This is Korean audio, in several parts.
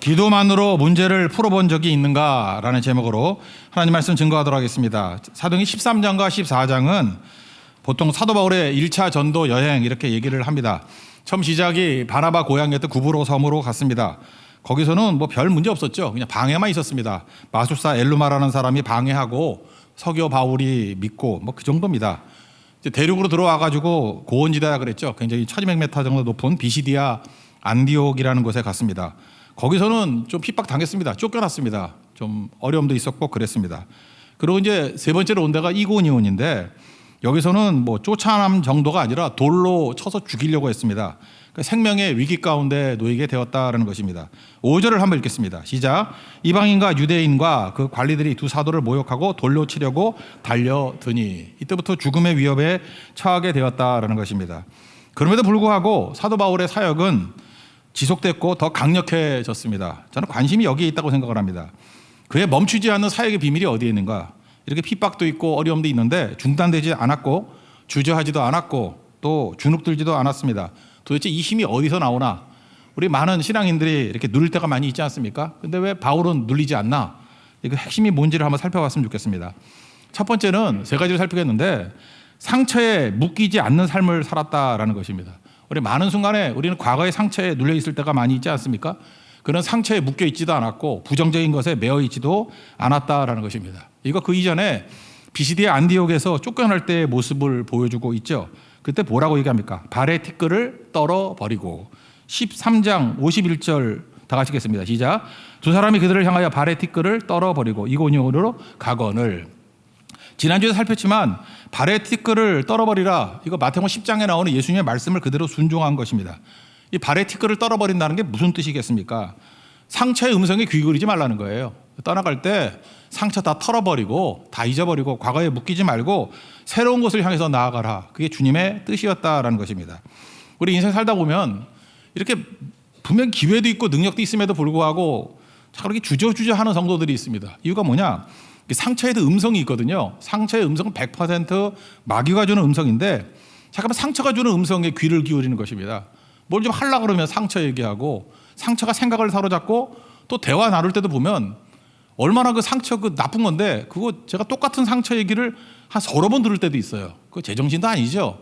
기도만으로 문제를 풀어본 적이 있는가라는 제목으로 하나님 말씀 증거하도록 하겠습니다. 사도행전 13장과 14장은 보통 사도 바울의 1차 전도 여행 이렇게 얘기를 합니다. 처음 시작이 바나바 고향이었던 구브로 섬으로 갔습니다. 거기서는 뭐 별 문제 없었죠. 그냥 방해만 있었습니다. 마술사 엘루마라는 사람이 방해하고 서교 바울이 믿고 뭐 그 정도입니다. 이제 대륙으로 들어와가지고 고원지대라 그랬죠. 굉장히 1200m 정도 높은 비시디아 안디옥이라는 곳에 갔습니다. 거기서는 좀 핍박 당했습니다. 쫓겨났습니다. 좀 어려움도 있었고 그랬습니다. 그리고 이제 세 번째로 온 데가 이고니온인데 여기서는 뭐 쫓아남 정도가 아니라 돌로 쳐서 죽이려고 했습니다. 그러니까 생명의 위기 가운데 놓이게 되었다라는 것입니다. 5절을 한번 읽겠습니다. 시작. 이방인과 유대인과 그 관리들이 두 사도를 모욕하고 돌로 치려고 달려드니 이때부터 죽음의 위협에 처하게 되었다라는 것입니다. 그럼에도 불구하고 사도 바울의 사역은 지속됐고 더 강력해졌습니다. 저는 관심이 여기에 있다고 생각을 합니다. 그의 멈추지 않는 사역의 비밀이 어디에 있는가? 이렇게 핍박도 있고 어려움도 있는데 중단되지 않았고 주저하지도 않았고 또 주눅들지도 않았습니다. 도대체 이 힘이 어디서 나오나? 우리 많은 신앙인들이 이렇게 눌릴 때가 많이 있지 않습니까? 근데 왜 바울은 눌리지 않나? 그 핵심이 뭔지를 한번 살펴봤으면 좋겠습니다. 첫 번째는 세 가지를 살피겠는데 상처에 묶이지 않는 삶을 살았다라는 것입니다. 우리 많은 순간에 우리는 과거의 상처에 눌려 있을 때가 많이 있지 않습니까? 그런 상처에 묶여 있지도 않았고 부정적인 것에 매여 있지도 않았다라는 것입니다. 이거 그 이전에 비시디아 안디옥에서 쫓겨날 때의 모습을 보여주고 있죠. 그때 뭐라고 얘기합니까? 발의 티끌을 떨어버리고 13장 51절 다 같이 읽겠습니다. 시작. 두 사람이 그들을 향하여 발의 티끌을 떨어버리고 이고니온으로 가거늘. 지난주에 살폈지만 발의 티끌을 떨어버리라. 이거 마태복음 10장에 나오는 예수님의 말씀을 그대로 순종한 것입니다. 이 발의 티끌을 떨어버린다는 게 무슨 뜻이겠습니까? 상처의 음성에 귀 기울이지 말라는 거예요. 떠나갈 때 상처 다 털어버리고 다 잊어버리고 과거에 묶이지 말고 새로운 곳을 향해서 나아가라. 그게 주님의 뜻이었다라는 것입니다. 우리 인생 살다 보면 이렇게 분명 기회도 있고 능력도 있음에도 불구하고 자꾸 이렇게 주저주저하는 성도들이 있습니다. 이유가 뭐냐? 상처에도 음성이 있거든요. 상처의 음성은 100% 마귀가 주는 음성인데 잠깐만 상처가 주는 음성에 귀를 기울이는 것입니다. 뭘 좀 하려고 그러면 상처 얘기하고 상처가 생각을 사로잡고 또 대화 나눌 때도 보면 얼마나 그 상처 그 나쁜 건데 그거 제가 똑같은 상처 얘기를 한 서너 번 들을 때도 있어요. 그거 제정신도 아니죠.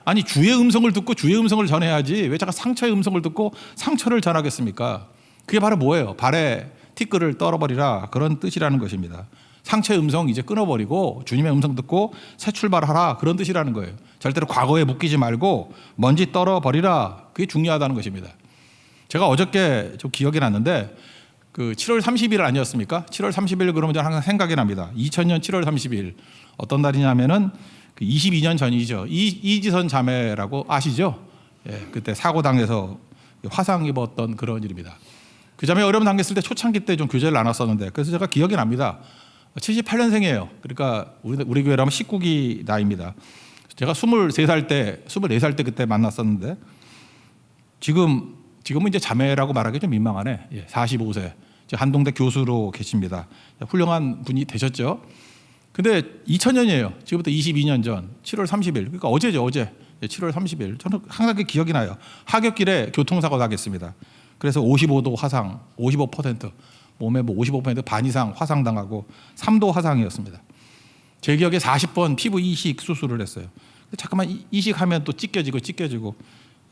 아니 주의 음성을 듣고 주의 음성을 전해야지 왜 제가 상처의 음성을 듣고 상처를 전하겠습니까? 그게 바로 뭐예요? 발에 티끌을 떨어버리라 그런 뜻이라는 것입니다. 상처의 음성 이제 끊어버리고 주님의 음성 듣고 새 출발하라 그런 뜻이라는 거예요. 절대로 과거에 묶이지 말고 먼지 떨어버리라 그게 중요하다는 것입니다. 제가 어저께 좀 기억이 났는데 그 7월 30일 아니었습니까? 7월 30일 그러면 저는 항상 생각이 납니다. 2000년 7월 30일 어떤 날이냐면은 그 22년 전이죠. 이지선 자매라고 아시죠? 예, 그때 사고 당해서 화상 입었던 그런 일입니다. 그 자매 어려움 당했을 때 초창기 때 좀 교제를 나눴었는데 그래서 제가 기억이 납니다. 78년생이에요. 그러니까 우리 교회라면 19기 나이입니다. 제가 24살 때 그때 만났었는데 지금은 이제 자매라고 말하기 좀 민망하네. 예, 45세. 한동대 교수로 계십니다. 훌륭한 분이 되셨죠. 근데 2000년이에요. 지금부터 22년 전 7월 30일. 그러니까 어제죠. 어제. 7월 30일. 저는 항상 그 기억이 나요. 하굣길에 교통사고 나겠습니다. 그래서 55도 화상, 55%. 몸에 뭐 55%반 이상 화상당하고 3도 화상이었습니다. 제 기억에 40번 피부 이식 수술을 했어요. 잠깐만 이식하면 또 찢겨지고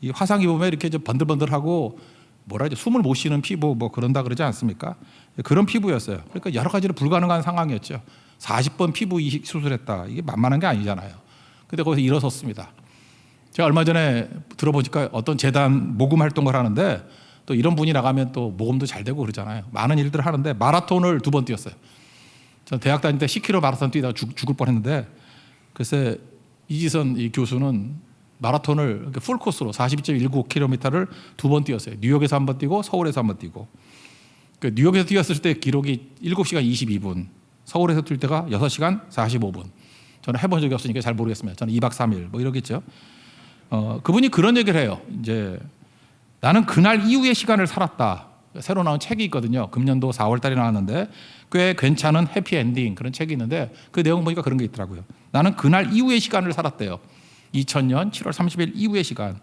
이 화상 입으면 이렇게 좀 번들번들하고 뭐라 하죠? 숨을 못 쉬는 피부 뭐 그런다 그러지 않습니까? 그런 피부였어요. 그러니까 여러 가지로 불가능한 상황이었죠. 40번 피부 이식 수술했다. 이게 만만한 게 아니잖아요. 근데 거기서 일어섰습니다. 제가 얼마 전에 들어보니까 어떤 재단 모금 활동을 하는데 또 이런 분이 나가면 또 모금도 잘 되고 그러잖아요. 많은 일들을 하는데 마라톤을 2번 뛰었어요. 전 대학 다닐 때 10km 마라톤 뛰다가 죽을 뻔했는데 글쎄 이지선 이 교수는 마라톤을 풀 코스로 42.19km를 2번 뛰었어요. 뉴욕에서 1번 뛰고 서울에서 1번 뛰고 그 뉴욕에서 뛰었을 때 기록이 7시간 22분 서울에서 뛸 때가 6시간 45분 저는 해본 적이 없으니까 잘 모르겠습니다. 저는 2박 3일 뭐 이러겠죠. 그분이 그런 얘기를 해요. 이제 나는 그날 이후의 시간을 살았다. 새로 나온 책이 있거든요. 금년도 4월 달에 나왔는데 꽤 괜찮은 해피엔딩 그런 책이 있는데 그 내용 보니까 그런 게 있더라고요. 나는 그날 이후의 시간을 살았대요. 2000년 7월 30일 이후의 시간.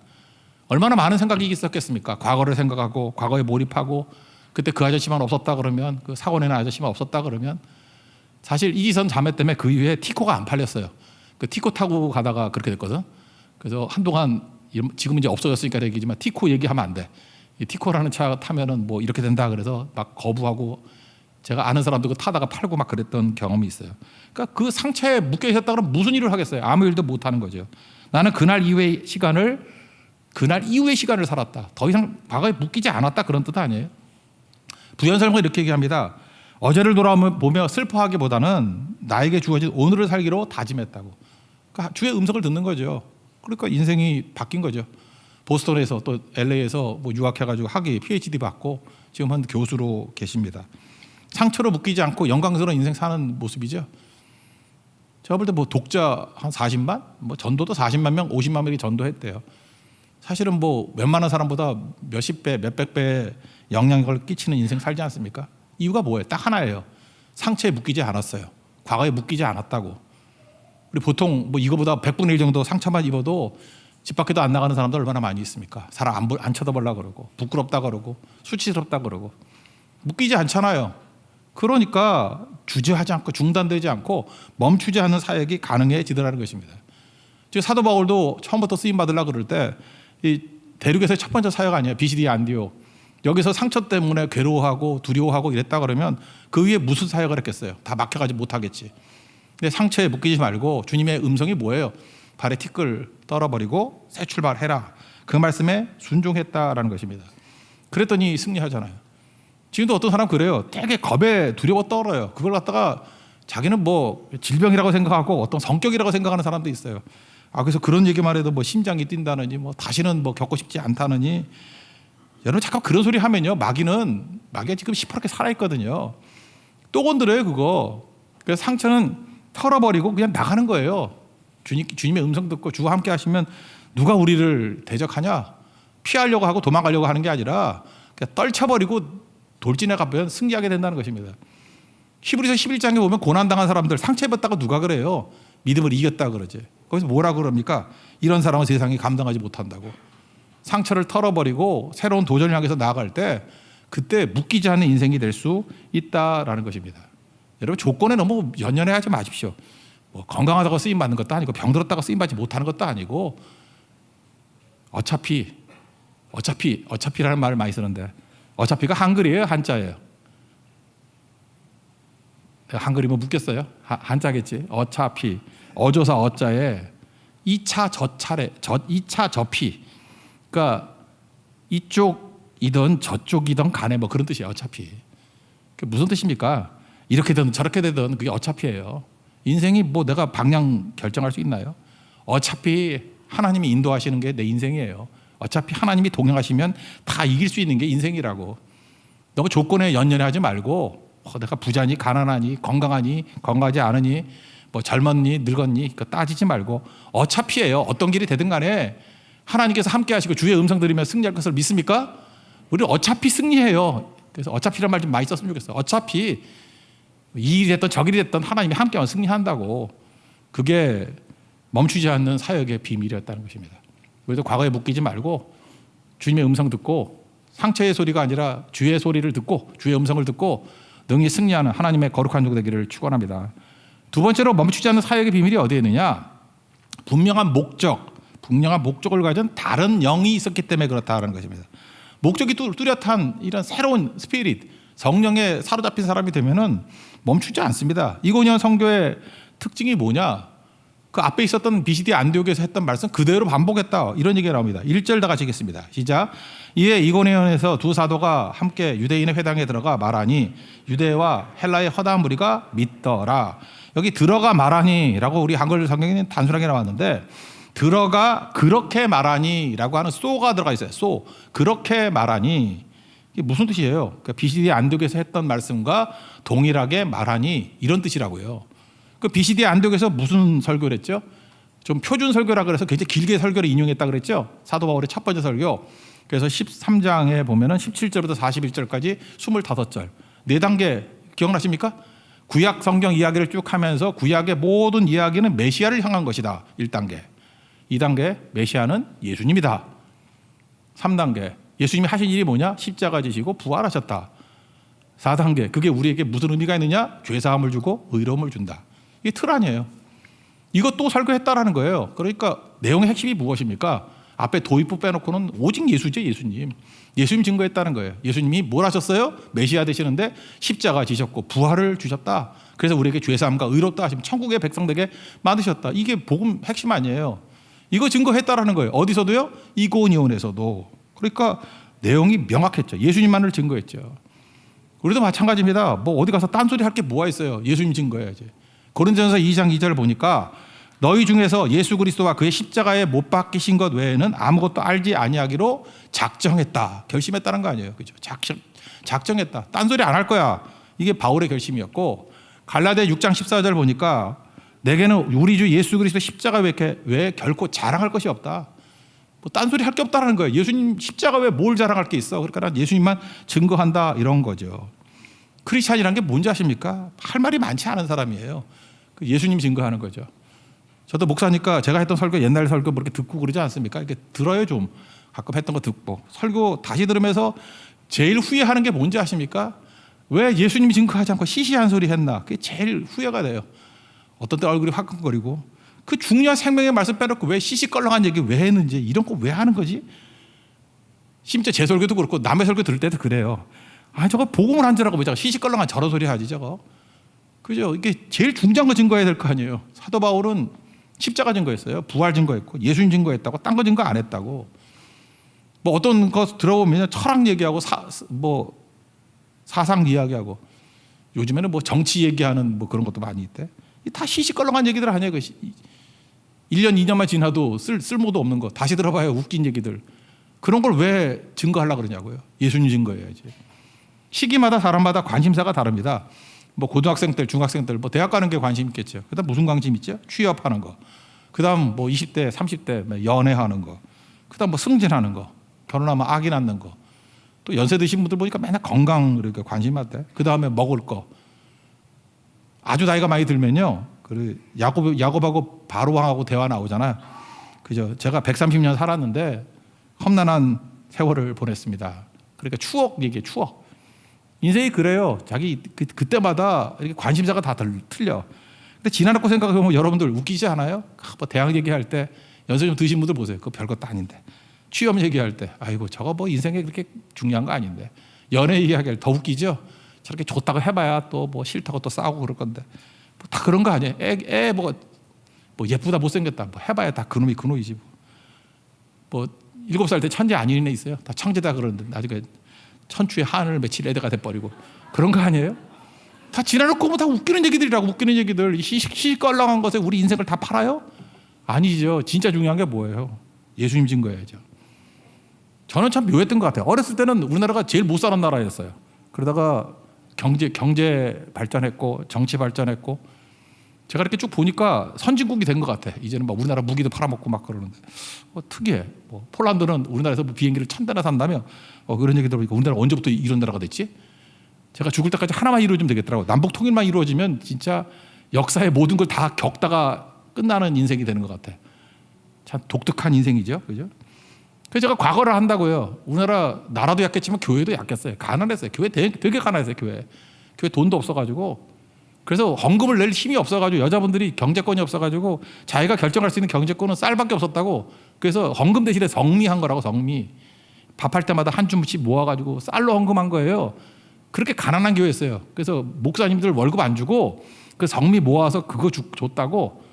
얼마나 많은 생각이 있었겠습니까? 과거를 생각하고 과거에 몰입하고 그때 그 아저씨만 없었다 그러면, 그 사고 내는 아저씨만 없었다 그러면, 사실 이지선 자매 때문에 그 이후에 티코가 안 팔렸어요. 그 티코 타고 가다가 그렇게 됐거든. 그래서 한동안, 지금 이제 없어졌으니까 얘기지만 티코 얘기하면 안 돼. 이 티코라는 차 타면은 뭐 이렇게 된다 그래서 막 거부하고, 제가 아는 사람도 그 타다가 팔고 막 그랬던 경험이 있어요. 그러니까 그 상처에 묶여 있었다 그러면 무슨 일을 하겠어요? 아무 일도 못 하는 거죠. 나는 그날 이후의 시간을 살았다. 더 이상 과거에 묶이지 않았다, 그런 뜻 아니에요? 부연설문이 이렇게 얘기합니다. 어제를 돌아보며 슬퍼하기보다는 나에게 주어진 오늘을 살기로 다짐했다고. 그러니까 주의 음성을 듣는 거죠. 그러니까 인생이 바뀐 거죠. 보스턴에서 또 LA에서 뭐 유학해가지고 학위, PhD 받고 지금 한 교수로 계십니다. 상처로 묶이지 않고 영광스러운 인생 사는 모습이죠. 제가 볼 때 뭐 독자 한 40만, 뭐 전도도 40만 명, 50만 명이 전도했대요. 사실은 뭐 웬만한 사람보다 몇십 배, 몇백 배의 영향력을 끼치는 인생 살지 않습니까? 이유가 뭐예요? 딱 하나예요. 상처에 묶이지 않았어요. 과거에 묶이지 않았다고. 우리 보통 뭐 이거보다 100분의 1 정도 상처만 입어도 집 밖에도 안 나가는 사람들 얼마나 많이 있습니까? 사람 안 쳐다보려고 그러고, 부끄럽다 그러고, 수치스럽다 그러고. 묶이지 않잖아요. 그러니까 주저하지 않고 중단되지 않고 멈추지 않는 사역이 가능해지더라는 것입니다. 지금 사도 바울도 처음부터 쓰임 받으려고 그럴 때 이 대륙에서의 첫 번째 사역 아니에요. 비시디 안디옥. 여기서 상처 때문에 괴로워하고 두려워하고 이랬다 그러면 그 위에 무슨 사역을 했겠어요? 다 막혀가지 못하겠지. 근데 상처에 묶이지 말고 주님의 음성이 뭐예요? 발에 티끌 떨어버리고 새 출발해라. 그 말씀에 순종했다라는 것입니다. 그랬더니 승리하잖아요. 지금도 어떤 사람 그래요. 되게 겁에 두려워 떨어요. 그걸 갖다가 자기는 뭐 질병이라고 생각하고 어떤 성격이라고 생각하는 사람도 있어요. 그래서 그런 얘기만 해도 뭐 심장이 뛴다느니 뭐 다시는 뭐 겪고 싶지 않다느니. 여러분 잠깐 그런 소리 하면요. 마귀가 지금 시퍼렇게 살아있거든요. 또 건드려요 그거. 그래서 상처는 털어버리고 그냥 나가는 거예요. 주님의 음성 듣고 주와 함께 하시면 누가 우리를 대적하냐. 피하려고 하고 도망가려고 하는 게 아니라 그냥 떨쳐버리고 돌진해 가면 승리하게 된다는 것입니다. 히브리서 11장에 보면 고난당한 사람들 상처 입었다고 누가 그래요? 믿음을 이겼다 그러지. 거기서 뭐라고 그럽니까? 이런 사람은 세상이 감당하지 못한다고. 상처를 털어버리고 새로운 도전을 향해서 나아갈 때 그때 묶이지 않는 인생이 될 수 있다라는 것입니다. 여러분 조건에 너무 연연해하지 마십시오. 뭐 건강하다고 쓰임 받는 것도 아니고 병들었다고 쓰임 받지 못하는 것도 아니고 어차피라는 말을 많이 쓰는데 어차피가 한글이에요, 한자예요. 한글이면 묶였어요. 한자겠지. 어차피 어조사 어자에 2차 저차례 2차 저피. 그러니까 이쪽이든 저쪽이든 간에 뭐 그런 뜻이에요. 어차피. 그게 무슨 뜻입니까? 이렇게 되든 저렇게 되든 그게 어차피예요. 인생이 뭐 내가 방향 결정할 수 있나요? 어차피 하나님이 인도하시는 게 내 인생이에요. 어차피 하나님이 동행하시면 다 이길 수 있는 게 인생이라고. 너무 조건에 연연하지 말고 내가 부자니 가난하니 건강하니 건강하지 않으니 뭐 젊었니 늙었니 그거 따지지 말고 어차피예요. 어떤 길이 되든 간에 하나님께서 함께 하시고 주의 음성 들으면 승리할 것을 믿습니까? 우리 어차피 승리해요. 그래서 어차피란 말 좀 많이 썼으면 좋겠어요. 어차피 이 일이 됐든 저 길이 됐든 하나님이 함께하면 승리한다고. 그게 멈추지 않는 사역의 비밀이었다는 것입니다. 그래서 과거에 묶이지 말고 주님의 음성 듣고 상처의 소리가 아니라 주의 소리를 듣고 주의 음성을 듣고 능히 승리하는 하나님의 거룩한 종 되기를 축원합니다. 두 번째로 멈추지 않는 사역의 비밀이 어디에 있느냐? 분명한 목적을 가진 다른 영이 있었기 때문에 그렇다는 것입니다. 목적이 뚜렷한 이런 새로운 스피릿, 성령에 사로잡힌 사람이 되면은 멈추지 않습니다. 이고니온 선교의 특징이 뭐냐? 그 앞에 있었던 비시디 안디옥에서 했던 말씀 그대로 반복했다. 이런 얘기가 나옵니다. 1절 다 같이 읽겠습니다. 시작. 이에 이고니온에서 두 사도가 함께 유대인의 회당에 들어가 말하니 유대와 헬라의 허다한 무리가 믿더라. 여기 들어가 말하니라고 우리 한글 성경에는 단순하게 나왔는데 들어가 그렇게 말하니라고 하는 쏘가 들어가 있어요. 쏘. 그렇게 말하니. 이게 무슨 뜻이에요? 그러니까 비시디 안디옥에서 했던 말씀과 동일하게 말하니 이런 뜻이라고요. 그 비시디 안디옥에서 무슨 설교를 했죠? 좀 표준 설교라 그래서 굉장히 길게 설교를 인용했다 그랬죠? 사도 바울의 첫 번째 설교. 그래서 13장에 보면은 17절부터 41절까지 25절. 4단계 기억나십니까? 구약 성경 이야기를 쭉 하면서 구약의 모든 이야기는 메시아를 향한 것이다. 1단계. 2단계 메시아는 예수님이다. 3단계 예수님이 하신 일이 뭐냐? 십자가 지시고 부활하셨다. 4단계. 그게 우리에게 무슨 의미가 있느냐? 죄사함을 주고 의로움을 준다. 이게 틀 아니에요. 이것도 설교했다라는 거예요. 그러니까 내용의 핵심이 무엇입니까? 앞에 도입부 빼놓고는 오직 예수죠, 예수님. 예수님 증거했다는 거예요. 예수님이 뭘 하셨어요? 메시아 되시는데 십자가 지셨고 부활을 주셨다. 그래서 우리에게 죄사함과 의롭다 하시면 천국의 백성 되게 만드셨다. 이게 복음 핵심 아니에요. 이거 증거했다라는 거예요. 어디서도요? 이고니온에서도. 그러니까 내용이 명확했죠. 예수님만을 증거했죠. 우리도 마찬가지입니다. 뭐 어디 가서 딴소리 할 게 뭐가 있어요? 예수님 증거해야지. 고린도전서 2장 2절 보니까 너희 중에서 예수 그리스도와 그의 십자가에 못 박히신 것 외에는 아무것도 알지 아니하기로 작정했다. 결심했다는 거 아니에요. 그죠? 작정했다. 딴소리 안 할 거야. 이게 바울의 결심이었고, 갈라디아 6장 14절 보니까 내게는 우리 주 예수 그리스도 십자가 외에 결코 자랑할 것이 없다. 뭐 딴소리 할 게 없다는 거예요. 예수님 십자가 외에 뭘 자랑할 게 있어. 그러니까 난 예수님만 증거한다 이런 거죠. 크리스찬이라는 게 뭔지 아십니까? 할 말이 많지 않은 사람이에요. 예수님 증거하는 거죠. 저도 목사니까 제가 했던 설교, 옛날 설교 뭐 이렇게 듣고 그러지 않습니까? 이렇게 들어요 좀. 가끔 했던 거 듣고. 설교 다시 들으면서 제일 후회하는 게 뭔지 아십니까? 왜 예수님이 증거하지 않고 시시한 소리 했나? 그게 제일 후회가 돼요. 어떤 때 얼굴이 화끈거리고. 그 중요한 생명의 말씀 빼놓고 왜 시시껄렁한 얘기 왜 했는지, 이런 거 왜 하는 거지? 심지어 제 설교도 그렇고 남의 설교 들을 때도 그래요. 아, 저거 복음을 한 줄알고 왜 저거 시시껄렁한 저런 소리 하지 저거. 그죠? 이게 제일 중요한 거 증거해야 될 거 아니에요. 사도 바울은 십자가 증거했어요. 부활 증거했고 예수님 증거했다고. 딴 거 증거 안 했다고. 뭐 어떤 거 들어보면 철학 얘기하고 사상 이야기하고, 요즘에는 뭐 정치 얘기하는 뭐 그런 것도 많이 있대. 다 시시껄렁한 얘기들 아니에요. 1년 2년만 지나도 쓸모도 없는 거 다시 들어봐요. 웃긴 얘기들. 그런 걸 왜 증거하려고 그러냐고요. 예수님 증거해야지. 시기마다 사람마다 관심사가 다릅니다. 뭐 고등학생 때, 중학생 때, 뭐 대학 가는 게 관심 있겠죠. 그다음 무슨 관심 있죠? 취업하는 거. 그다음 뭐 20대, 30대 연애하는 거. 그다음 뭐 승진하는 거. 결혼하면 아기 낳는 거. 또 연세 드신 분들 보니까 맨날 건강 이렇게 관심 많대. 그다음에 먹을 거. 아주 나이가 많이 들면요. 그 야곱하고 바로왕하고 대화 나오잖아요. 그죠? 제가 130년 살았는데 험난한 세월을 보냈습니다. 그러니까 추억 얘기해, 추억. 인생이 그래요. 자기 그때마다 이렇게 관심사가 다 틀려. 근데 지나놓고 생각해보면 여러분들 웃기지 않아요? 뭐 대학 얘기할 때 연세 좀 드신 분들 보세요. 그거 별것도 아닌데. 취업 얘기할 때 아이고 저거 뭐 인생에 그렇게 중요한 거 아닌데. 연애 얘기할 때 더 웃기죠? 저렇게 좋다고 해봐야 또 뭐 싫다고 또 싸우고 그럴 건데. 뭐 다 그런 거 아니에요? 뭐 예쁘다 못생겼다 뭐 해봐야 다 그놈이 그놈이지. 뭐 7살 때 천재 아닌 애 있어요. 다 청재다 그러는데 나중에 천추의 하늘 맺힐 애대가 돼버리고 그런 거 아니에요? 다 지나놓고 뭐 다 웃기는 얘기들이라고. 웃기는 얘기들. 시시껄렁한 것에 우리 인생을 다 팔아요? 아니죠. 진짜 중요한 게 뭐예요? 예수님 증거해야죠. 저는 참 묘했던 것 같아요. 어렸을 때는 우리나라가 제일 못 사는 나라였어요. 그러다가 경제 발전했고 정치 발전했고, 제가 이렇게 쭉 보니까 선진국이 된 것 같아. 이제는 막 우리나라 무기도 팔아먹고 막 그러는데 특이해. 뭐 폴란드는 우리나라에서 뭐 비행기를 1000대나 산다며 그런 얘기 들어보니까 우리나라 언제부터 이런 나라가 됐지? 제가 죽을 때까지 하나만 이루어지면 되겠더라고. 남북 통일만 이루어지면 진짜 역사의 모든 걸 다 겪다가 끝나는 인생이 되는 것 같아. 참 독특한 인생이죠, 그죠? 그래서 제가 과거를 한다고요. 우리나라 나라도 약했지만 교회도 약했어요. 가난했어요. 교회 되게 가난했어요. 교회 돈도 없어가지고. 그래서 헌금을 낼 힘이 없어가지고, 여자분들이 경제권이 없어가지고 자기가 결정할 수 있는 경제권은 쌀밖에 없었다고. 그래서 헌금 대신에 성미한 거라고. 성미. 밥할 때마다 한 줌씩 모아가지고 쌀로 헌금한 거예요. 그렇게 가난한 교회였어요. 그래서 목사님들 월급 안 주고 그 성미 모아서 그거 줬다고.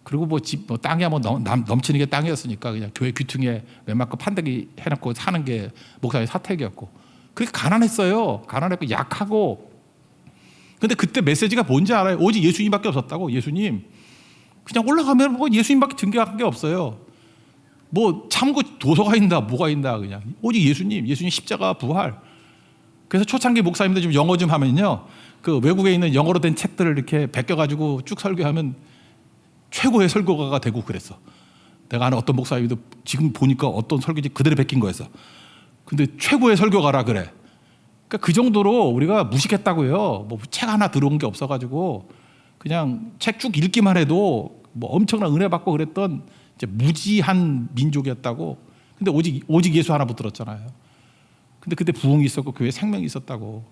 그리고 뭐 집, 뭐 땅이야 뭐 넘치는 게 땅이었으니까 그냥 교회 귀퉁이에 웬만큼 판대기 해놓고 사는 게 목사의 사택이었고. 그렇게 가난했어요. 가난했고 약하고. 근데 그때 메시지가 뭔지 알아요? 오직 예수님밖에 없었다고. 예수님. 그냥 올라가면 뭐 예수님밖에 증거한 게 없어요. 뭐 참고 도서가 있나 뭐가 있나, 그냥 오직 예수님 십자가 부활. 그래서 초창기 목사님들 좀 영어 좀 하면요, 그 외국에 있는 영어로 된 책들을 이렇게 베껴가지고 쭉 설교하면 최고의 설교가가 되고 그랬어. 내가 아는 어떤 목사님도 지금 보니까 어떤 설교지 그대로 베낀 거였어. 근데 최고의 설교가라 그래. 그러니까 그 정도로 우리가 무식했다고요. 뭐 책 하나 들어온 게 없어가지고 그냥 책 쭉 읽기만 해도 뭐 엄청난 은혜 받고 그랬던 이제 무지한 민족이었다고. 근데 오직 예수 하나 붙들었잖아요. 근데 그때 부흥이 있었고 교회 생명이 있었다고.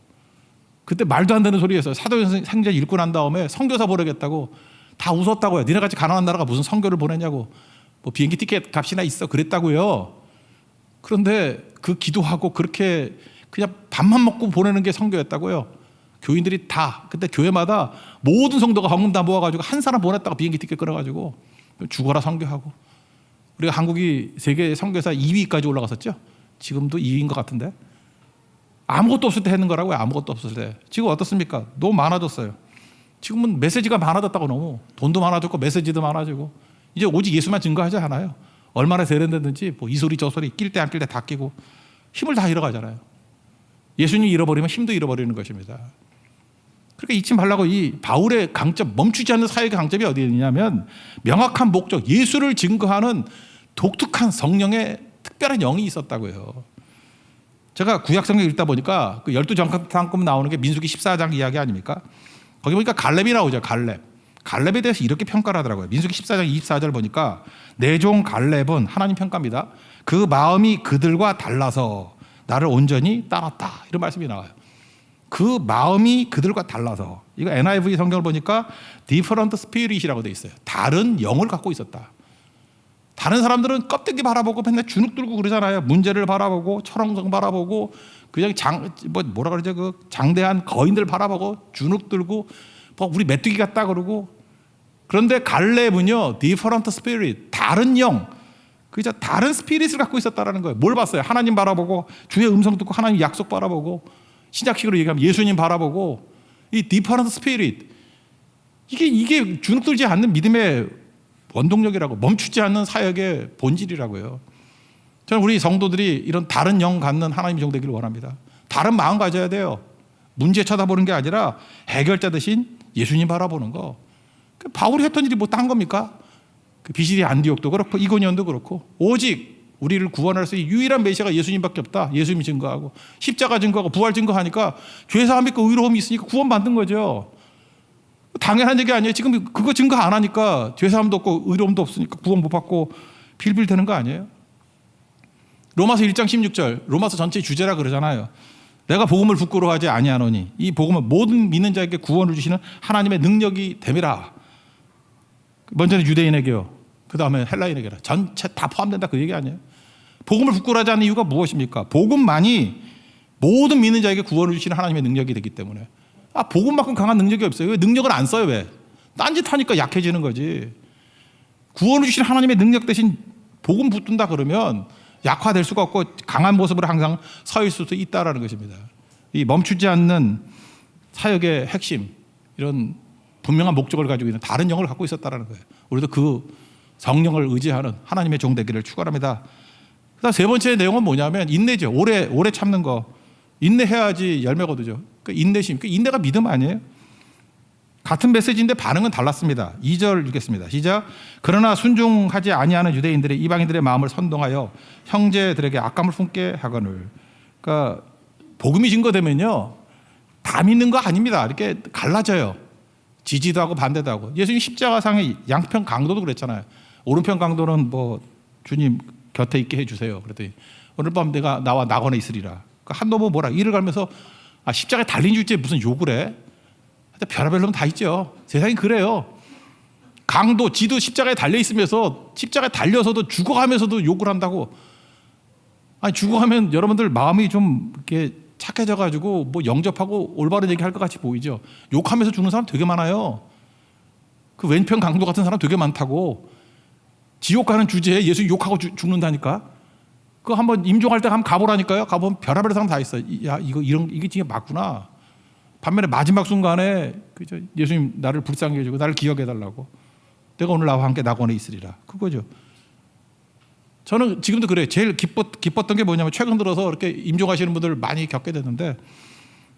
그때 말도 안 되는 소리에서 사도행전 읽고 난 다음에 선교사 보내겠다고 다 웃었다고요. 니네같이 가난한 나라가 무슨 선교를 보내냐고. 뭐 비행기 티켓 값이나 있어 그랬다고요. 그런데 그 기도하고 그렇게 그냥 밥만 먹고 보내는 게 선교였다고요. 교인들이 다 그때 교회마다 모든 성도가 헌금 다 모아가지고 한 사람 보냈다가 비행기 티켓 끌어가지고 죽어라 선교하고. 우리가 한국이 세계 선교사 2위까지 올라갔었죠. 지금도 2위인 것 같은데. 아무것도 없을 때 했는 거라고요. 아무것도 없을 때. 지금 어떻습니까? 너무 많아졌어요. 지금은 메시지가 많아졌다고. 너무 돈도 많아졌고 메시지도 많아지고 이제 오직 예수만 증거하지 않아요. 얼마나 세련됐는지 뭐 이 소리 저 소리 낄 때 안 낄 때 다 끼고 힘을 다 잃어가잖아요. 예수님 잃어버리면 힘도 잃어버리는 것입니다. 그러니까 잊지 말라고. 이 바울의 강점, 멈추지 않는 사역의 강점이 어디에 있냐면 명확한 목적, 예수를 증거하는 독특한 성령의 특별한 영이 있었다고요. 제가 구약성경 읽다 보니까 그 12정탐꾼 나오는 게 민수기 14장 이야기 아닙니까? 거기 보니까 갈렙이 나오죠. 갈렙에 대해서 이렇게 평가를 하더라고요. 민수기 14장 24절 보니까 내 종 갈렙은, 하나님 평가입니다, 그 마음이 그들과 달라서 나를 온전히 따랐다, 이런 말씀이 나와요. 그 마음이 그들과 달라서. 이거 NIV 성경을 보니까 different spirit이라고 돼 있어요. 다른 영을 갖고 있었다. 다른 사람들은 껍데기 바라보고 맨날 주눅 들고 그러잖아요. 문제를 바라보고 철옹성 바라보고 그냥 뭐라 그러죠? 그 장대한 거인들 바라보고 주눅 들고 뭐 우리 메뚜기 같다 그러고. 그런데 갈렙은요, different spirit, 다른 영, 그죠? 다른 스피릿을 갖고 있었다라는 거예요. 뭘 봤어요? 하나님 바라보고 주의 음성 듣고 하나님 약속 바라보고, 신약식으로 얘기하면 예수님 바라보고, 이 different spirit, 이게 주눅 들지 않는 믿음의 원동력이라고, 멈추지 않는 사역의 본질이라고요. 저는 우리 성도들이 이런 다른 영 갖는 하나님의 종 되기를 원합니다. 다른 마음 가져야 돼요. 문제 쳐다보는 게 아니라 해결자 대신 예수님 바라보는 거. 바울이 했던 일이 뭐 딴 겁니까? 그 비시디 안디옥도 그렇고 이고니온도 그렇고, 오직 우리를 구원할 수 있는 유일한 메시아가 예수님밖에 없다. 예수님이 증거하고 십자가 증거하고 부활 증거하니까 죄사함 있고 의로움이 있으니까 구원받는 거죠. 당연한 얘기 아니에요. 지금 그거 증거 안 하니까 죄사함도 없고 의로움도 없으니까 구원 못 받고 빌빌 되는 거 아니에요? 로마서 1장 16절, 로마서 전체 주제라 그러잖아요. 내가 복음을 부끄러워하지 아니하노니 이 복음은 모든 믿는 자에게 구원을 주시는 하나님의 능력이 됨이라. 먼저는 유대인에게요, 그 다음에 헬라인에게라. 전체 다 포함된다, 그 얘기 아니에요? 복음을 부끄러워하지 않는 이유가 무엇입니까? 복음만이 모든 믿는 자에게 구원을 주시는 하나님의 능력이 되기 때문에. 복음만큼 강한 능력이 없어요. 왜 능력을 안 써요? 왜? 딴짓 하니까 약해지는 거지. 구원을 주시는 하나님의 능력 대신 복음 붙든다 그러면 약화될 수가 없고 강한 모습으로 항상 서 있을 수 있다라는 것입니다. 이 멈추지 않는 사역의 핵심, 이런 분명한 목적을 가지고 있는 다른 영을 갖고 있었다라는 거예요. 우리도 그 성령을 의지하는 하나님의 종 되기를 축원합니다. 그다음 세 번째 내용은 뭐냐면 인내죠. 오래 참는 거. 인내해야지 열매가 거두죠. 그 인내심. 그 인내가 믿음 아니에요? 같은 메시지인데 반응은 달랐습니다. 2절 읽겠습니다. 시작. 그러나 순종하지 아니하는 유대인들의 이방인들의 마음을 선동하여 형제들에게 악감을 품게 하거늘. 그러니까 복음이 증거되면요, 다 믿는 거 아닙니다. 이렇게 갈라져요. 지지도 하고 반대도 하고. 예수님 십자가상의 양편 강도도 그랬잖아요. 오른편 강도는 뭐 주님 곁에 있게 해주세요. 그랬더니 오늘 밤 내가 나와 낙원에 있으리라. 한 놈은 뭐라 이를 갈면서 십자가에 달린 주제에 무슨 욕을 해? 별의별 놈 다 있죠. 세상이 그래요. 강도, 지도 십자가에 달려 있으면서 십자가에 달려서도 죽어가면서도 욕을 한다고. 아니 죽어가면 여러분들 마음이 좀 이렇게 착해져가지고 뭐 영접하고 올바른 얘기할 것 같이 보이죠. 욕하면서 죽는 사람 되게 많아요. 그 왼편 강도 같은 사람 되게 많다고. 지옥 가는 주제에 예수 욕하고 죽는다니까. 그거 한번 임종할 때 한번 가보라니까요. 가보면 별의별 사람 다 있어. 야 이게 진짜 맞구나. 반면에 마지막 순간에 예수님 나를 불쌍히 해주고 나를 기억해달라고. 내가 오늘 나와 함께 낙원에 있으리라. 그거죠. 저는 지금도 그래요. 제일 기뻤던 게 뭐냐면 최근 들어서 이렇게 임종하시는 분들 많이 겪게 됐는데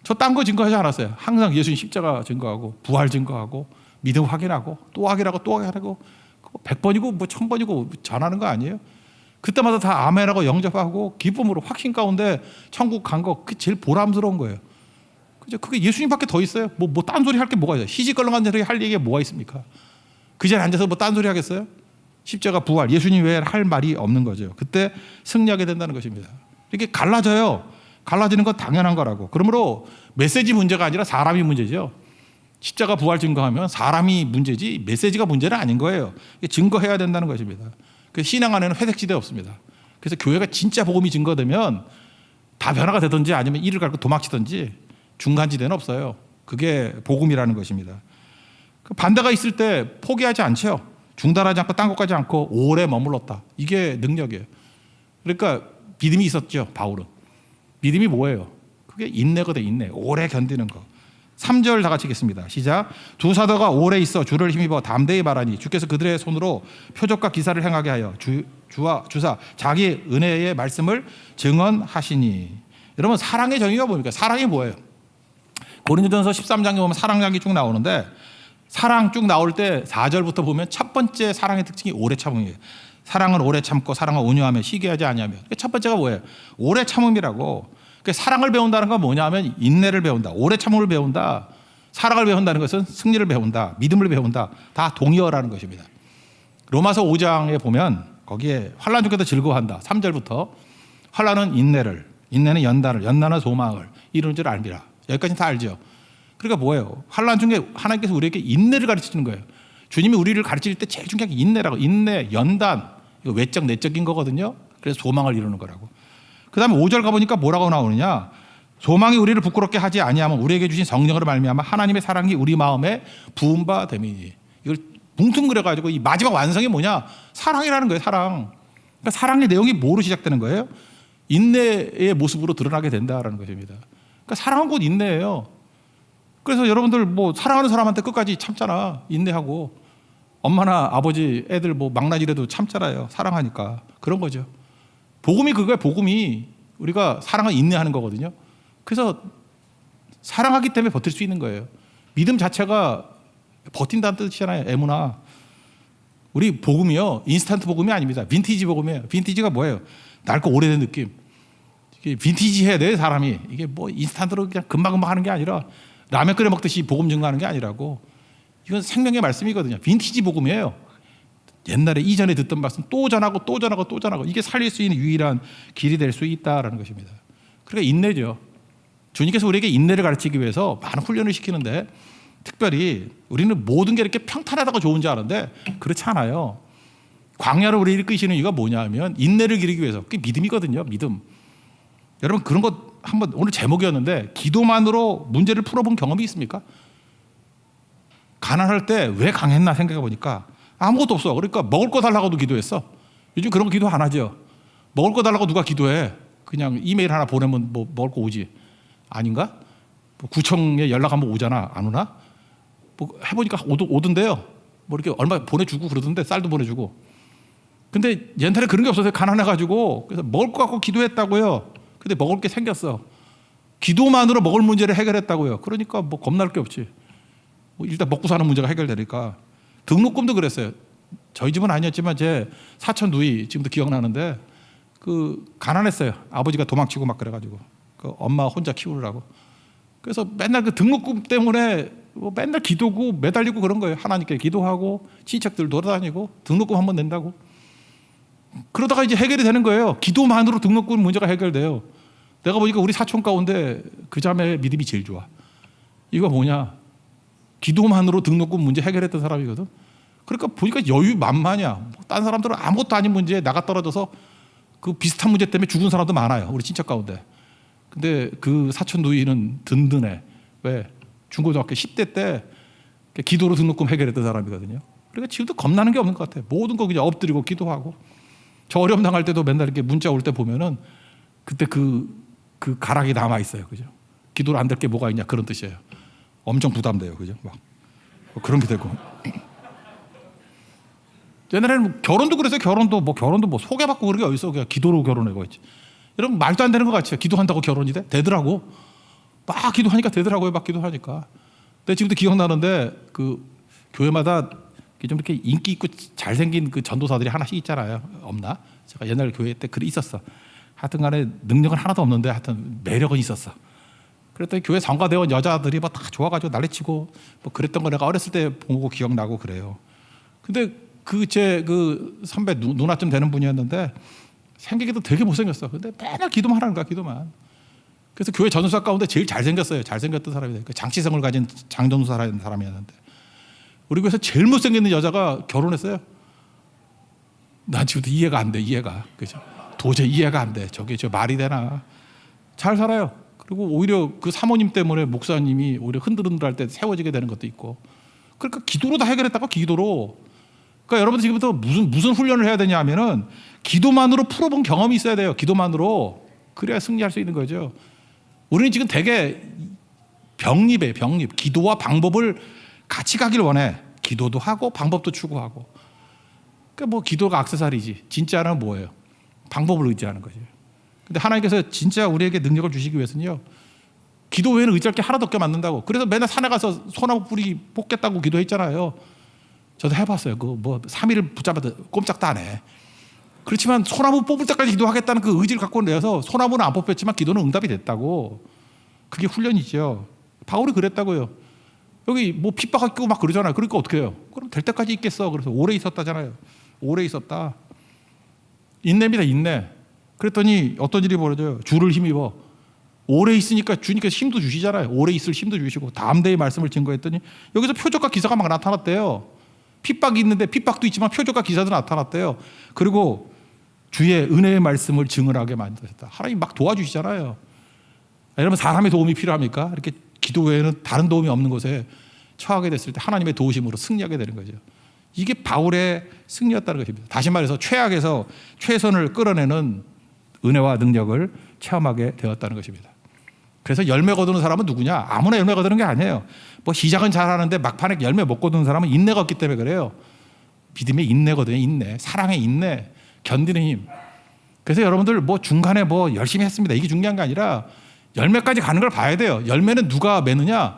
저 딴 거 증거하지 않았어요. 항상 예수님 십자가 증거하고 부활 증거하고 믿음 확인하고 또 확인하고 또 확인하고 100번이고 뭐 1000번이고 전하는 거 아니에요? 그때마다 다 아멘하고 영접하고 기쁨으로 확신 가운데 천국 간 거 그게 제일 보람스러운 거예요. 그죠? 그게 예수님밖에 더 있어요. 뭐 딴소리 할 게 뭐가 있어요? 시시껄렁한 대로 할 얘기가 뭐가 있습니까? 그 자리에 앉아서 뭐 딴소리 하겠어요? 십자가 부활, 예수님 외에 할 말이 없는 거죠. 그때 승리하게 된다는 것입니다. 이렇게 갈라져요. 갈라지는 건 당연한 거라고. 그러므로 메시지 문제가 아니라 사람이 문제죠. 십자가 부활 증거하면 사람이 문제지 메시지가 문제는 아닌 거예요. 증거해야 된다는 것입니다. 그래서 신앙 안에는 회색지대 없습니다. 그래서 교회가 진짜 복음이 증거되면 다 변화가 되든지 아니면 이를 갈고 도망치든지 중간지대는 없어요. 그게 복음이라는 것입니다. 반대가 있을 때 포기하지 않죠. 중단하지 않고 딴 곳 가지 않고 오래 머물렀다. 이게 능력이에요. 그러니까 믿음이 있었죠. 바울은. 믿음이 뭐예요? 그게 인내거든. 인내. 오래 견디는 거. 3절 다 같이 읽겠습니다. 시작. 두 사도가 오래 있어 주를 힘입어 담대히 말하니 주께서 그들의 손으로 표적과 기사를 행하게 하여 주사 자기 은혜의 말씀을 증언하시니. 여러분 사랑의 정의가 뭡니까? 사랑이 뭐예요? 고린도전서 13장에 보면 사랑 장이 쭉 나오는데 사랑 쭉 나올 때 4절부터 보면 첫 번째 사랑의 특징이 오래 참음이에요. 사랑은 오래 참고 사랑은 온유하며 시기하지 아니하며. 첫 번째가 뭐예요? 오래 참음이라고. 사랑을 배운다는 건 뭐냐면 인내를 배운다. 오래 참음을 배운다. 사랑을 배운다는 것은 승리를 배운다. 믿음을 배운다. 다 동의어라는 것입니다. 로마서 5장에 보면 거기에 환난 중에도 즐거워한다. 3절부터 환난은 인내를, 인내는 연단을, 연단은 소망을 이루는 줄 알미라. 여기까지는 다 알죠. 그러니까 뭐예요? 환난 중에 하나님께서 우리에게 인내를 가르치는 거예요. 주님이 우리를 가르칠 때 제일 중요한 게 인내라고. 인내, 연단, 이거 외적 내적인 거거든요. 그래서 소망을 이루는 거라고. 그 다음에 5절 가보니까 뭐라고 나오느냐. 소망이 우리를 부끄럽게 하지 아니하면 우리에게 주신 성령으로 말미암아 하나님의 사랑이 우리 마음에 부은 바 됨이니. 이걸 뭉뚱그려가지고 이 마지막 완성이 뭐냐. 사랑이라는 거예요. 사랑. 그러니까 사랑의 내용이 뭐로 시작되는 거예요? 인내의 모습으로 드러나게 된다라는 것입니다. 그러니까 사랑은 곧 인내예요. 그래서 여러분들 뭐 사랑하는 사람한테 끝까지 참잖아. 인내하고. 엄마나 아버지 애들 뭐 망나니라도 참잖아요. 사랑하니까. 그런 거죠. 복음이 그거예요. 복음이 우리가 사랑을 인내하는 거거든요. 그래서 사랑하기 때문에 버틸 수 있는 거예요. 믿음 자체가 버틴다는 뜻이잖아요. 에무나. 우리 복음이요. 인스턴트 복음이 아닙니다. 빈티지 복음이에요. 빈티지가 뭐예요? 낡고 오래된 느낌. 이게 빈티지 해야 돼 사람이. 이게 뭐 인스턴트로 그냥 금방금방 하는 게 아니라 라면 끓여 먹듯이 복음 증거하는 게 아니라고. 이건 생명의 말씀이거든요. 빈티지 복음이에요. 옛날에 이전에 듣던 말씀 또 전하고 또 전하고 또 전하고. 이게 살릴 수 있는 유일한 길이 될 수 있다라는 것입니다. 그러니까 인내죠. 주님께서 우리에게 인내를 가르치기 위해서 많은 훈련을 시키는데 특별히 우리는 모든 게 이렇게 평탄하다고 좋은지 아는데 그렇지 않아요. 광야로 우리를 이끄시는 이유가 뭐냐면 인내를 기르기 위해서. 그게 믿음이거든요. 믿음. 여러분 그런 것 한번 오늘 제목이었는데 기도만으로 문제를 풀어본 경험이 있습니까? 가난할 때 왜 강했나 생각해 보니까 아무것도 없어. 그러니까 먹을 거 달라고도 기도했어. 요즘 그런 거 기도 안 하죠. 먹을 거 달라고 누가 기도해. 그냥 이메일 하나 보내면 뭐 먹을 거 오지. 아닌가? 뭐 구청에 연락 한번 오잖아. 안 오나? 뭐 해보니까 오던데요. 뭐 이렇게 얼마 보내주고 그러던데 쌀도 보내주고. 근데 옛날에 그런 게 없어서 가난해가지고 그래서 먹을 거 갖고 기도했다고요. 근데 먹을 게 생겼어. 기도만으로 먹을 문제를 해결했다고요. 그러니까 뭐 겁날 게 없지. 뭐 일단 먹고 사는 문제가 해결되니까. 등록금도 그랬어요. 저희 집은 아니었지만 제 사촌 누이 지금도 기억나는데 그 가난했어요. 아버지가 도망치고 막 그래가지고 그 엄마 혼자 키우느라고. 그래서 맨날 그 등록금 때문에 뭐 맨날 기도고 매달리고 그런 거예요. 하나님께 기도하고 친척들 돌아다니고 등록금 한번 낸다고. 그러다가 이제 해결이 되는 거예요. 기도만으로 등록금 문제가 해결돼요. 내가 보니까 우리 사촌 가운데 그 자매의 믿음이 제일 좋아. 이거 뭐냐? 기도만으로 등록금 문제 해결했던 사람이거든. 그러니까 보니까 여유 만만이야. 딴 사람들은 아무것도 아닌 문제에 나가 떨어져서 그 비슷한 문제 때문에 죽은 사람도 많아요. 우리 친척 가운데. 근데 그 사촌 누이는 든든해. 왜? 중고등학교 10대 때 기도로 등록금 해결했던 사람이거든요. 그러니까 지금도 겁나는 게 없는 것 같아요. 모든 거 그냥 엎드리고 기도하고. 저 어려움 당할 때도 맨날 이렇게 문자 올 때 보면은 그때 그 가락이 남아 있어요. 그죠? 기도를 안 될 게 뭐가 있냐 그런 뜻이에요. 엄청 부담돼요. 그죠? 막 그런 게 되고. 옛날에는 결혼도 그랬어요. 결혼도 뭐 소개받고 그런 게 어딨어. 그냥 기도로 결혼하고 있지. 여러분 말도 안 되는 것 같죠. 기도한다고 결혼이 돼? 되더라고. 막 기도하니까 되더라고요. 막 기도하니까. 근데 지금도 기억나는데 그 교회마다 좀 이렇게 인기 있고 잘생긴 그 전도사들이 하나씩 있잖아요. 없나? 제가 옛날 교회 때 글이 있었어. 하여튼 간에 능력은 하나도 없는데 하여튼 매력은 있었어. 그랬더니 교회 성가대원 여자들이 뭐 다 좋아가지고 난리치고 뭐 그랬던 거 내가 어렸을 때 보고 기억나고 그래요. 근데 제 선배 누나쯤 되는 분이었는데 생기기도 되게 못생겼어. 근데 맨날 기도만 하는 거야. 기도만. 그래서 교회 전도사 가운데 제일 잘생겼어요. 잘생겼던 사람이에요. 그 장치성을 가진 장전도사라는 사람이었는데 우리 교회에서 제일 못생긴 여자가 결혼했어요. 난 지금도 이해가 안 돼. 이해가. 그죠? 도저히 이해가 안 돼. 저게 저 말이 되나. 잘 살아요. 그리고 오히려 그 사모님 때문에 목사님이 오히려 흔들흔들할 때 세워지게 되는 것도 있고. 그러니까 기도로 다 해결했다고. 기도로. 그러니까 여러분들 지금부터 무슨 훈련을 해야 되냐 하면은 기도만으로 풀어본 경험이 있어야 돼요. 기도만으로. 그래야 승리할 수 있는 거죠. 우리는 지금 되게 병립이에요. 병립. 기도와 방법을 같이 가길 원해. 기도도 하고 방법도 추구하고. 그러니까 뭐 기도가 액세서리지. 진짜는 뭐예요? 방법을 의지하는 거죠. 근데 하나님께서 진짜 우리에게 능력을 주시기 위해서는요. 기도 외에는 의지할 게 하나도 없게 만든다고. 그래서 맨날 산에 가서 소나무 뿌리 뽑겠다고 기도했잖아요. 저도 해봤어요. 그 뭐 3일을 붙잡아도 꼼짝도 안 해. 그렇지만 소나무 뽑을 때까지 기도하겠다는 그 의지를 갖고 내서 소나무는 안 뽑혔지만 기도는 응답이 됐다고. 그게 훈련이죠. 바울이 그랬다고요. 여기 뭐 핍박을 끼고 막 그러잖아요. 그러니까 어떻게 해요? 그럼 될 때까지 있겠어. 그래서 오래 있었다잖아요. 오래 있었다. 인내입니다. 인내. 그랬더니 어떤 일이 벌어져요? 주를 힘입어. 오래 있으니까 주님께서 힘도 주시잖아요. 오래 있을 힘도 주시고 다음 대의 말씀을 증거했더니 여기서 표적과 기사가 막 나타났대요. 핍박이 있는데 핍박도 있지만 표적과 기사도 나타났대요. 그리고 주의 은혜의 말씀을 증언하게 만드셨다. 하나님 막 도와주시잖아요. 여러분 사람의 도움이 필요합니까? 이렇게 기도 외에는 다른 도움이 없는 곳에 처하게 됐을 때 하나님의 도우심으로 승리하게 되는 거죠. 이게 바울의 승리였다는 것입니다. 다시 말해서 최악에서 최선을 끌어내는 은혜와 능력을 체험하게 되었다는 것입니다. 그래서 열매 거두는 사람은 누구냐? 아무나 열매 거두는 게 아니에요. 뭐 시작은 잘하는데 막판에 열매 못 거두는 사람은 인내가 없기 때문에 그래요. 믿음의 인내거든요. 인내. 사랑의 인내. 견디는 힘. 그래서 여러분들 뭐 중간에 뭐 열심히 했습니다. 이게 중요한 게 아니라 열매까지 가는 걸 봐야 돼요. 열매는 누가 맺느냐?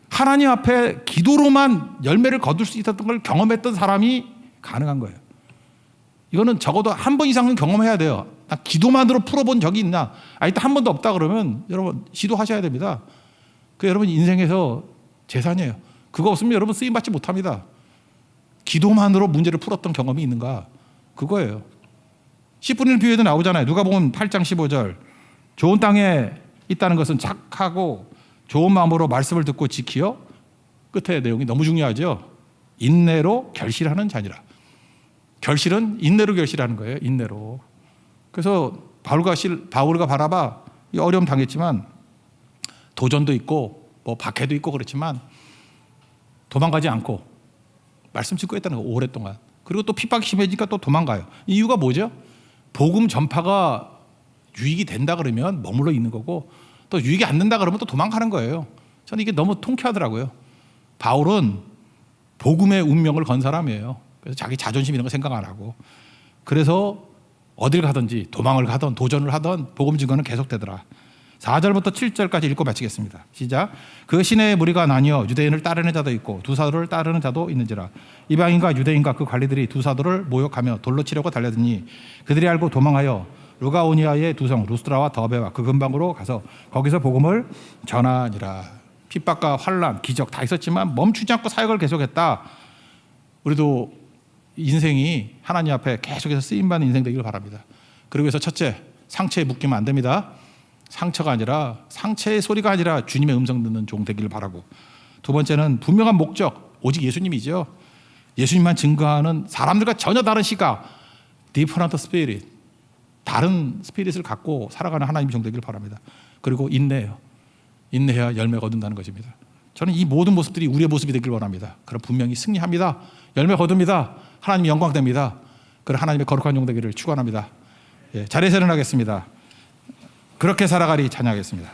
하나님 앞에 기도로만 열매를 거둘 수 있었던 걸 경험했던 사람이 가능한 거예요. 이거는 적어도 한 번 이상은 경험해야 돼요. 나 기도만으로 풀어본 적이 있나? 일단 한 번도 없다 그러면 여러분 시도하셔야 됩니다. 그 여러분 인생에서 재산이에요. 그거 없으면 여러분 쓰임받지 못합니다. 기도만으로 문제를 풀었던 경험이 있는가? 그거예요. 10분의 1 비유에도 나오잖아요. 누가복음 8장 15절. 좋은 땅에 있다는 것은 착하고 좋은 마음으로 말씀을 듣고 지키어 끝에 내용이 너무 중요하죠. 인내로 결실하는 자니라. 결실은 인내로 결실하는 거예요. 인내로. 그래서 바울과 바나바 어려움 당했지만 도전도 있고 뭐 박해도 있고 그렇지만 도망가지 않고 말씀 듣고 했다는 거 오랫동안. 그리고 또 핍박이 심해지니까 또 도망가요. 이유가 뭐죠? 복음 전파가 유익이 된다 그러면 머물러 있는 거고 또 유익이 안 된다 그러면 또 도망가는 거예요. 저는 이게 너무 통쾌하더라고요. 바울은 복음의 운명을 건 사람이에요. 그래서 자기 자존심 이런 거 생각 안 하고 그래서 어딜 가든지 도망을 가든 도전을 하든 복음 증거는 계속되더라. 4절부터 7절까지 읽고 마치겠습니다. 시작. 그 시내의 무리가 나뉘어 유대인을 따르는 자도 있고 두 사도를 따르는 자도 있는지라. 이방인과 유대인과 그 관리들이 두 사도를 모욕하며 돌로 치려고 달려드니 그들이 알고 도망하여 루가오니아의 두 성 루스드라와 더베와 그 근방으로 가서 거기서 복음을 전하니라. 핍박과 환난, 기적 다 있었지만 멈추지 않고 사역을 계속했다. 우리도 인생이 하나님 앞에 계속해서 쓰임받는 인생 되기를 바랍니다. 그리고 해서 첫째, 상처에 묶이면 안 됩니다. 상처가 아니라 상처의 소리가 아니라 주님의 음성 듣는 종 되기를 바라고, 두 번째는 분명한 목적, 오직 예수님이죠. 예수님만 증거하는 사람들과 전혀 다른 시각, different spirit, 다른 스피릿을 갖고 살아가는 하나님의 종 되기를 바랍니다. 그리고 인내해요. 인내해야 열매가 얻는다는 것입니다. 저는 이 모든 모습들이 우리의 모습이 되길 원합니다. 그럼 분명히 승리합니다. 열매 거둡니다. 하나님이 영광됩니다. 그런 하나님의 거룩한 종 되기를 축원합니다. 자리에서 일어나겠습니다. 그렇게 살아가리 찬양하겠습니다.